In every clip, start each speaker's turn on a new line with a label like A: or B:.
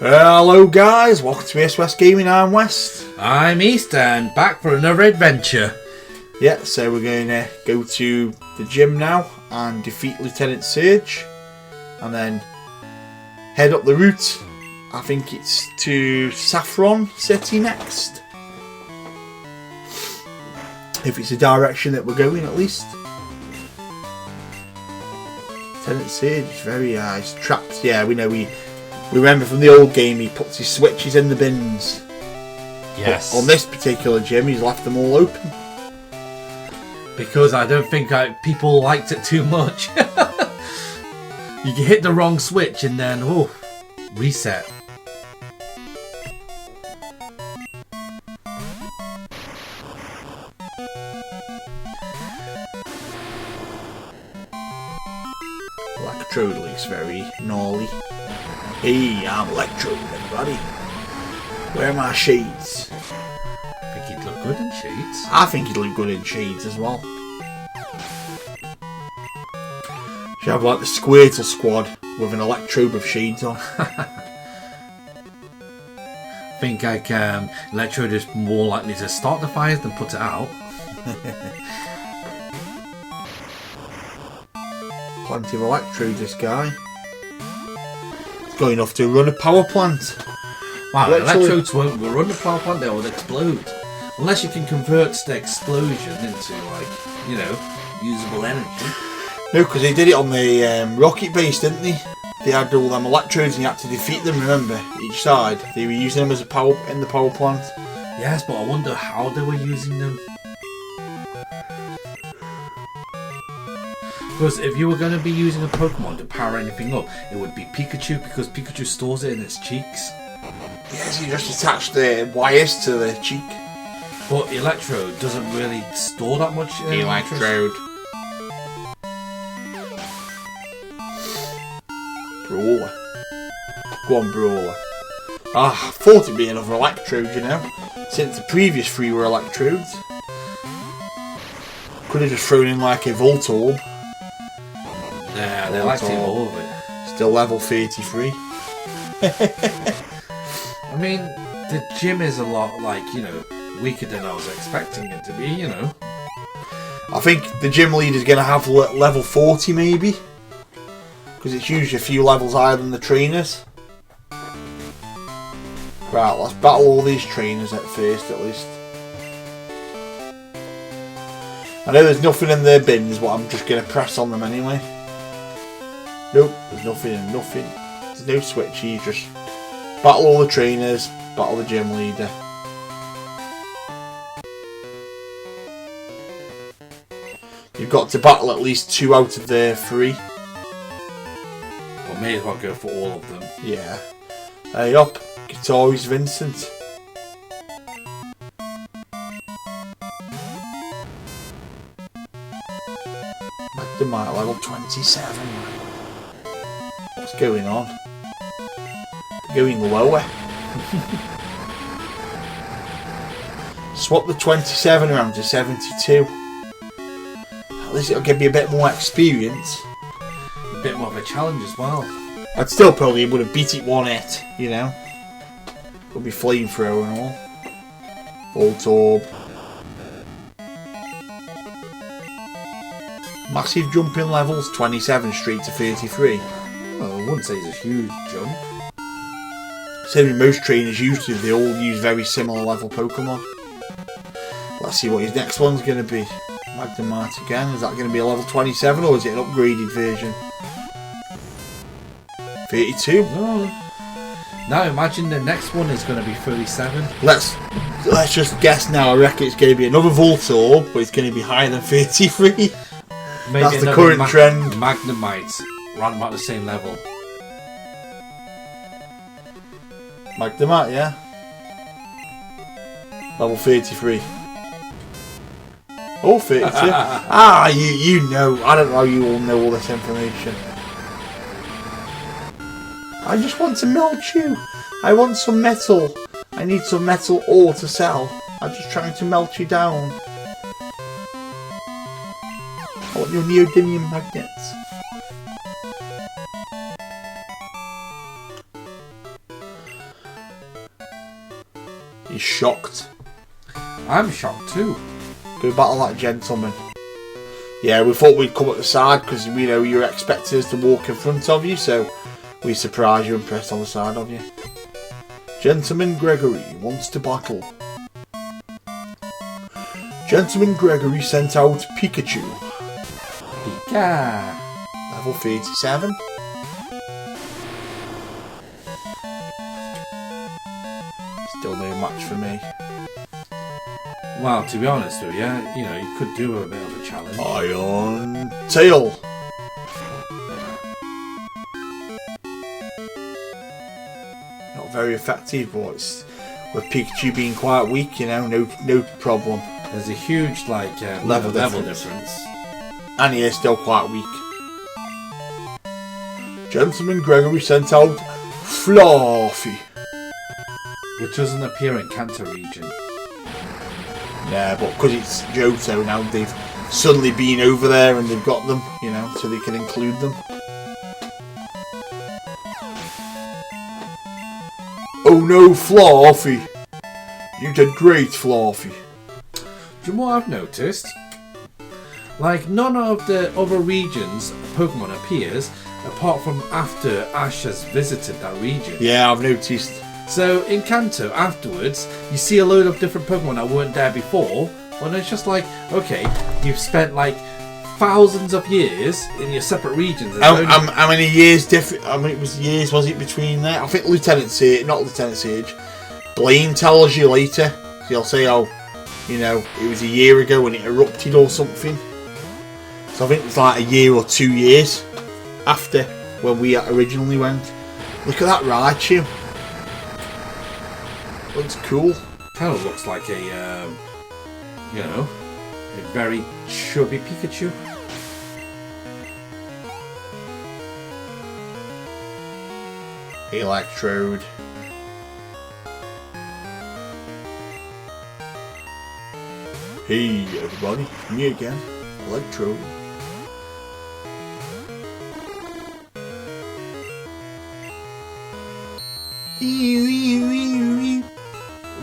A: Hello guys, welcome to East West Gaming. I'm West.
B: I'm East and back for another adventure.
A: Yeah, so we're going to go to the gym now and defeat Lieutenant Surge and then head up the route. I think it's to Saffron City next. If it's the direction that we're going, at least. Lieutenant Surge is very he's trapped. Yeah, we know we remember from the old game he puts his switches in the bins.
B: Yes.
A: But on this particular gym, he's left them all open.
B: Because I don't think people liked it too much. You can hit the wrong switch and then, reset.
A: Electrode looks very gnarly. Hey, I'm Electrode, everybody. Where are my shades?
B: I think he'd look good in shades.
A: I think he'd look good in shades as well. Should have like the Squirtle squad with an Electrode with shades on.
B: I think Electrode is more likely to start the fires than put it out.
A: Plenty of Electrodes, this guy. He's got enough to run a power plant.
B: Wow, Electrodes won't run the power plant, they will explode. Unless you can convert the explosion into, usable energy.
A: No, because they did it on the rocket base, didn't they? They had all them Electrodes and you had to defeat them, remember? Each side. They were using them as a power in the power plant.
B: Yes, but I wonder how they were using them. Because if you were going to be using a Pokemon to power anything up, it would be Pikachu, because Pikachu stores it in its cheeks.
A: Yes, you just attach the wires to the cheek.
B: But Electrode doesn't really store that much.
A: Electrode. Brawler. Go on, Brawler. I thought it'd be another Electrode, since the previous three were Electrodes. Could have just thrown in like a Voltorb.
B: Yeah, they like to evolve it.
A: Still level 33.
B: I mean, the gym is a lot weaker than I was expecting it to be,
A: I think the gym leader's going to have level 40 maybe. Because it's usually a few levels higher than the trainers. Right, let's battle all these trainers at first at least. I know there's nothing in their bins, but I'm just going to press on them anyway. Nope, there's nothing. There's no switch, you just battle all the trainers, battle the gym leader. You've got to battle at least 2 out of the 3.
B: Well, may as well go for all of them.
A: Yeah. Hey up, Guitarist Vincent. Magnemite level 27. What's going on? Going lower. Swap the 27 around to 72. At least it'll give me a bit more experience.
B: A bit more of a challenge as well.
A: I'd still probably would have beat it 1 hit, Would be flamethrower and all. Voltorb. Massive jump in levels, 27 straight to 33.
B: Well, I wouldn't say it's a huge jump.
A: Same with most trainers usually, they all use very similar level Pokemon. Let's see what his next one's going to be. Magnemite again, is that going to be a level 27 or is it an upgraded version? 32?
B: No. Now imagine the next one is going to be 37.
A: Let's just guess now, I reckon it's going to be another Voltorb, but it's going to be higher than 33.
B: Maybe
A: that's the current trend.
B: Magnemite, around about the same level.
A: Magnemite, yeah. Level 33. Oh, 32. You know. I don't know how you all know all this information. I just want to melt you. I want some metal. I need some metal ore to sell. I'm just trying to melt you down. I want your neodymium magnets. He's shocked.
B: I'm shocked too.
A: Go battle that gentleman. Yeah, we thought we'd come at the side because we know you're expecting us to walk in front of you, so we surprise you and press on the side of you. Gentleman Gregory wants to battle. Gentleman Gregory sent out Pikachu.
B: Pika.
A: Level 37. Still no match for me.
B: Well, to be honest with you, you could do a bit of a challenge.
A: Iron Tail. Not very effective, but it's, with Pikachu being quite weak, no problem.
B: There's a huge level difference.
A: And he is still quite weak. Gentleman Gregory sent out Fluffy.
B: Which doesn't appear in Kanto region.
A: Yeah, but because it's Johto now, they've suddenly been over there and they've got them, so they can include them. Oh no, Fluffy! You did great, Fluffy.
B: Do you know what I've noticed? None of the other regions Pokemon appears apart from after Ash has visited that region.
A: Yeah, I've noticed.
B: So in Kanto afterwards, you see a load of different Pokemon that weren't there before, and it's just okay, you've spent thousands of years in your separate regions.
A: How many years different? How many years was it between there? I think not Lieutenant Sage. Blaine tells you later. So he'll say, it was a year ago when it erupted or something. So I think it was a year or 2 years after when we originally went. Look at that Raichu. Looks cool.
B: Kind of looks like a very chubby Pikachu.
A: Electrode. Hey everybody, me again, Electrode.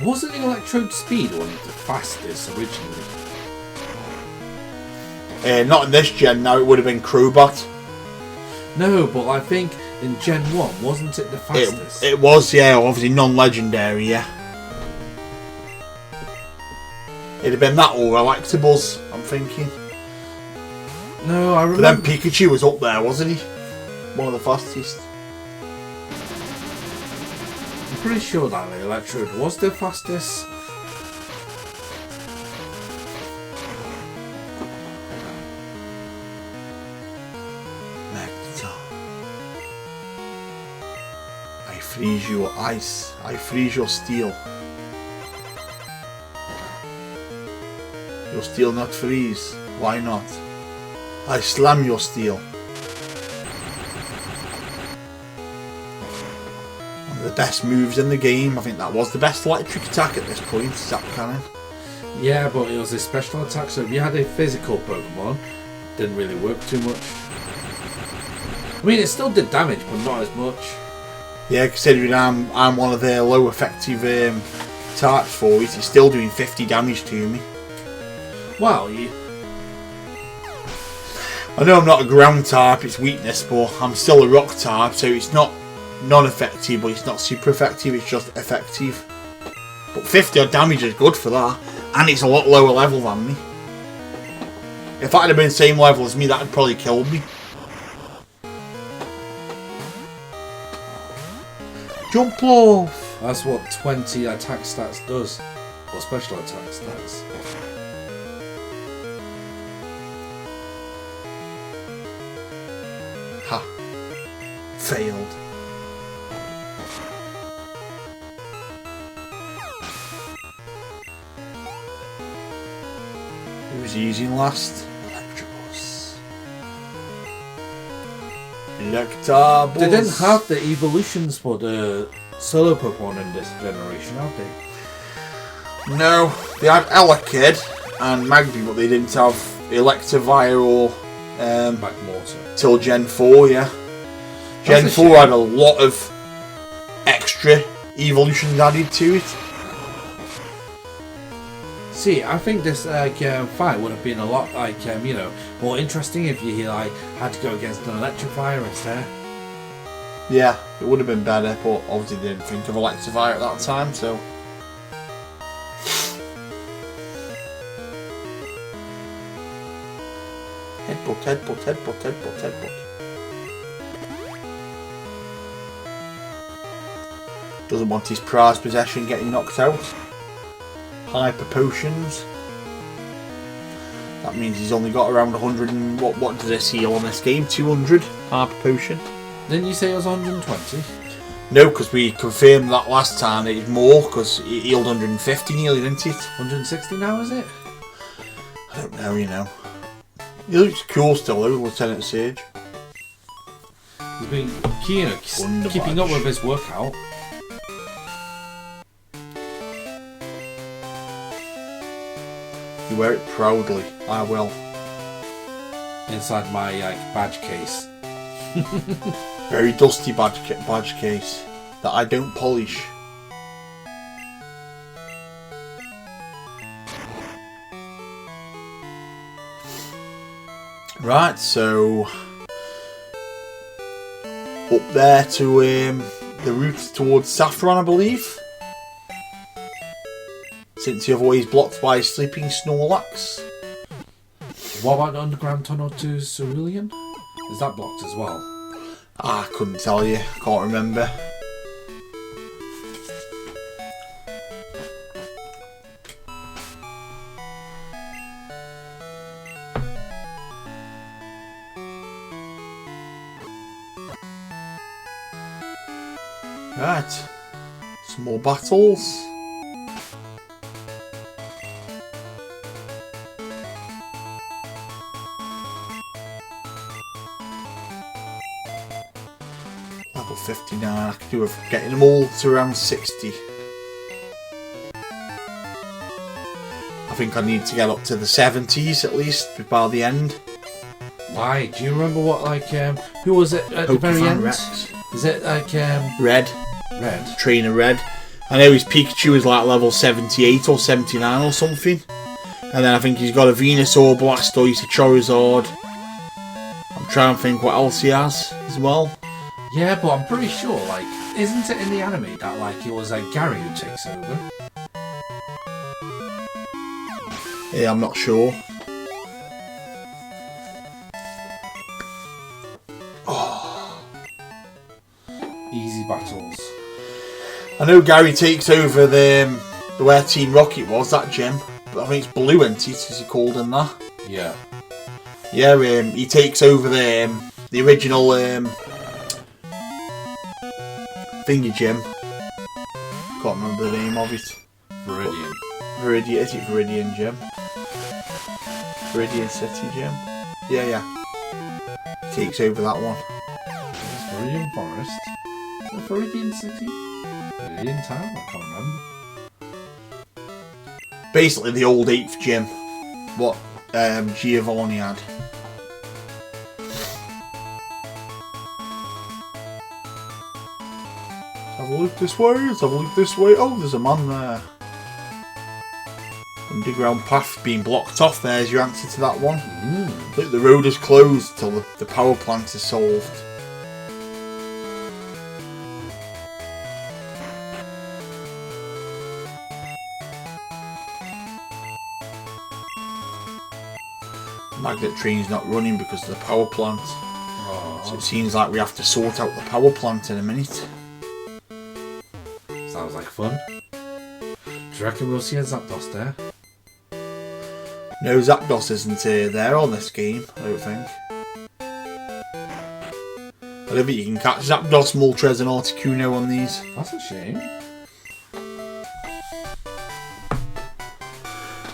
B: Wasn't Electrode Speed one of the fastest originally?
A: Not in this gen, now it would have been Crowbat.
B: No, but I think in Gen 1, wasn't it the fastest?
A: It was, yeah, obviously non-legendary, yeah. It'd have been that or Electables, I'm thinking.
B: No, I remember.
A: But then Pikachu was up there, wasn't he? One of the fastest.
B: I'm pretty sure that Electrode was the fastest.
A: Nectar. I freeze your ice. I freeze your steel. Your steel not freeze. Why not? I slam your steel. One of the best moves in the game. I think that was the best electric attack at this point. Zap Cannon.
B: Yeah, but it was a special attack, so if you had a physical Pokemon, it didn't really work too much. I mean, it still did damage, but not as much.
A: Yeah, considering I'm one of their low effective types for it, it's still doing 50 damage to me.
B: Well,
A: I know I'm not a ground type, it's weakness, but I'm still a rock type, so it's not non-effective, but it's not super effective, it's just effective. But 50 odd damage is good for that, and it's a lot lower level than me. If that had been the same level as me, that would probably kill me. Jump off!
B: That's what 20 attack stats does, or special attack stats.
A: Ha. Failed. Who's using last? Electabuzz. Electabuzz.
B: They didn't have the evolutions for the solo Pokemon in this generation, have they?
A: No, they had Elekid and Magby, but they didn't have Electivire or
B: Magmortar.
A: Till Gen 4, yeah. Gen 4 had a lot of extra evolutions added to it.
B: See, I think this fight would have been a lot more interesting if you had to go against an electrifier instead.
A: Yeah, it would have been better, but obviously they didn't think of electrifier at that time, so. Headbutt, headbutt, headbutt, headbutt, headbutt. Doesn't want his prized possession getting knocked out. Hyper potions. That means he's only got around 100 and what does this heal on this game? 200 hyper potion.
B: Didn't you say it was 120?
A: No, because we confirmed that last time it was more, because it healed 150 nearly, didn't it?
B: 160 now, is it?
A: I don't know, you know. He looks cool still though, Lieutenant Sage.
B: He's been keeping up with his workout.
A: You wear it proudly. I will.
B: Inside my badge case.
A: Very dusty badge case that I don't polish. Right, so up there to the route towards Saffron, I believe. Since you're always blocked by a sleeping Snorlax.
B: What about the underground tunnel to Cerulean? Is that blocked as well?
A: I couldn't tell you. I can't remember. Right. Some more battles. Level 59, I could do with getting them all to around 60. I think I need to get up to the 70s at least by the end.
B: Why? Do you remember what who was it at the very end?
A: Rex.
B: Is it
A: Red?
B: Red?
A: Trainer Red. I know his Pikachu is like level 78 or 79 or something. And then I think he's got a Venusaur, Blastoise, a Charizard. I'm trying to think what else he has as well.
B: Yeah, but I'm pretty sure, isn't it in the anime that, it was Gary who takes over?
A: Yeah, I'm not sure.
B: Easy battles.
A: I know Gary takes over the where Team Rocket was, that gym. But I think it's Blue Entity, as he called him that.
B: Yeah.
A: Yeah, he takes over the original thingy gym. Can't remember the name of it.
B: Viridian.
A: Is it Viridian Gym? Viridian City Gym? Yeah. He takes over that one.
B: It's Viridian Forest. Is it Viridian City? Viridian Town? I can't remember.
A: Basically the old 8th gym. What Giovanni had. Have a look this way, let's have a look this way. Oh, there's a man there. Underground path being blocked off. There's your answer to that one. Look, the road is closed till the power plant is solved. The magnet train's not running because of the power plant. So it seems like we have to sort out the power plant in a minute.
B: Sounds like fun. Do you reckon we'll see a Zapdos there?
A: No, Zapdos isn't there on this game, I don't think. I don't think you can catch Zapdos, Moltres and Articuno on these.
B: That's a shame.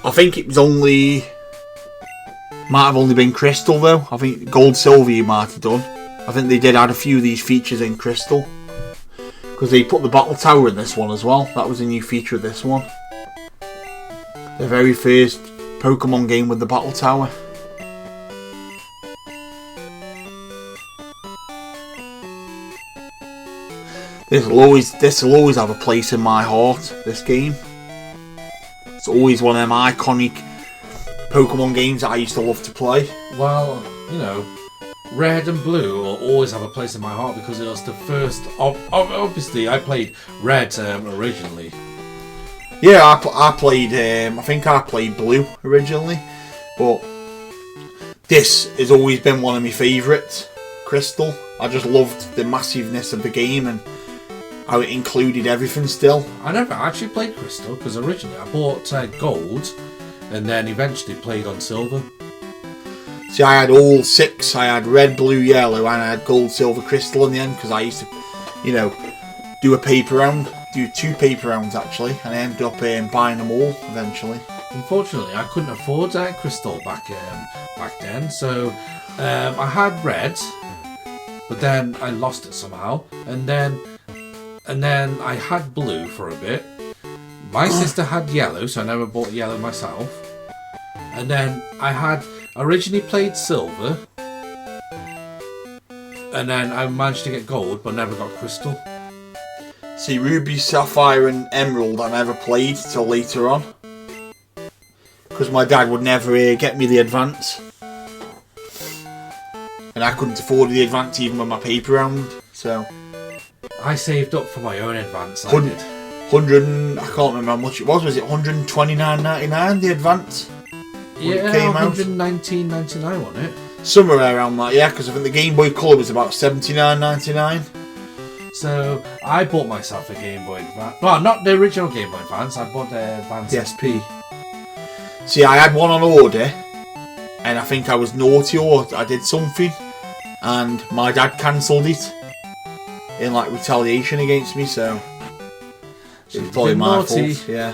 A: I think it was might have only been Crystal though. I think Gold Silver you might have done. I think they did add a few of these features in Crystal. Because they put the Battle Tower in this one as well. That was a new feature of this one. The very first Pokemon game with the Battle Tower. This will always have a place in my heart, this game. It's always one of them iconic Pokemon games that I used to love to play.
B: Well, you know, Red and Blue will always have a place in my heart because it was the first. Obviously, I played Red originally.
A: Yeah, I played. I think I played Blue originally, but this has always been one of my favourites. Crystal. I just loved the massiveness of the game and how it included everything still.
B: I never actually played Crystal because originally I bought Gold and then eventually played on Silver.
A: See, I had all 6. I had Red, Blue, Yellow, and I had Gold, Silver, Crystal in the end because I used to, you know, do a paper round, do 2 paper rounds actually, and I ended up buying them all eventually.
B: Unfortunately, I couldn't afford Crystal back then, so I had Red, but then I lost it somehow, and then I had Blue for a bit. My sister had Yellow, so I never bought Yellow myself, and then I had originally played Silver, and then I managed to get Gold, but never got Crystal.
A: See, Ruby, Sapphire, and Emerald I never played till later on. Because my dad would never get me the advance. And I couldn't afford the advance even with my paper round, so...
B: I saved up for my own advance, I did.
A: 100, I can't remember how much it was it $129.99, the advance?
B: Yeah,
A: it came out?
B: $119.99, wasn't it?
A: Somewhere around that, yeah, because I think the Game Boy Color was about $79.99.
B: So, I bought myself a Game Boy Advance. Well, not the original Game Boy Advance, I bought the Advance SP.
A: See, I had one on order, and I think I was naughty or I did something, and my dad cancelled it in like retaliation against me, so it was probably my fault. Yeah,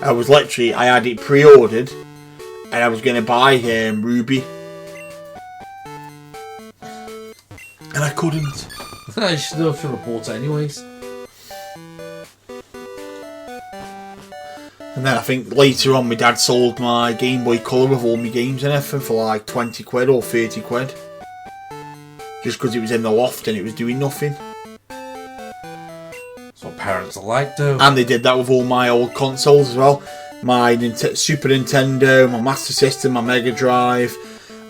A: I had it pre-ordered, and I was going to buy Ruby, and I couldn't.
B: I still should have bought it anyways.
A: And then I think later on my dad sold my Game Boy Color with all my games and everything for like 20 quid or 30 quid. Just because it was in the loft and it was doing nothing.
B: That's what parents are like though.
A: And they did that with all my old consoles as well. My Super Nintendo, my Master System, my Mega Drive.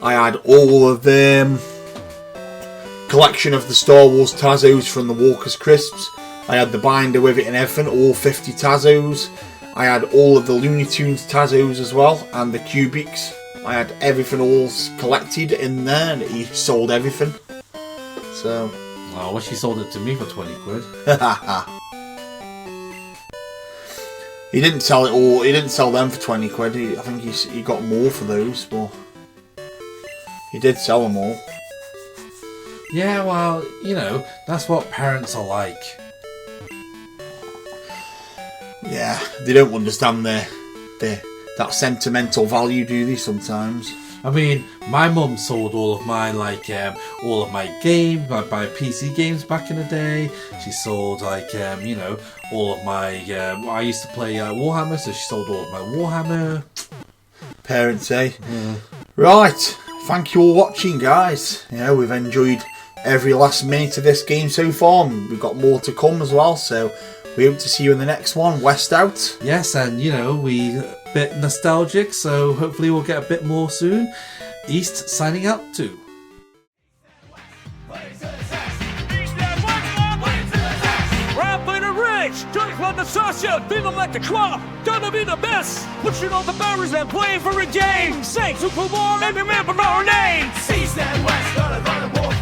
A: I had all of them. Collection of the Star Wars Tazos from the Walker's Crisps. I had the binder with it and everything, all 50 Tazos. I had all of the Looney Tunes Tazos as well, and the Cubics. I had everything all collected in there, and he sold everything. So...
B: I wish he sold it to me for 20 quid.
A: He didn't sell it all, he didn't sell them for 20 quid. I think he got more for those, but... He did sell them all.
B: Yeah, well, you know, that's what parents are like.
A: Yeah, they don't understand that sentimental value, do they, sometimes?
B: I mean, my mum sold all of my games, my PC games back in the day. She sold you know, all of my I used to play Warhammer, so she sold all of my Warhammer.
A: Parents, eh? Yeah. Right, thank you all for watching, guys. Yeah, we've enjoyed every last minute of this game so far, and we've got more to come as well, so we hope to see you in the next one. West out.
B: Yes, and you know, we a bit nostalgic, so hopefully we'll get a bit more soon. East signing out too. Feeling like the club, gonna be the best. Pushing all the barriers and playing for a game. Say Super Bowl and remember our names. East and West, gonna run a war.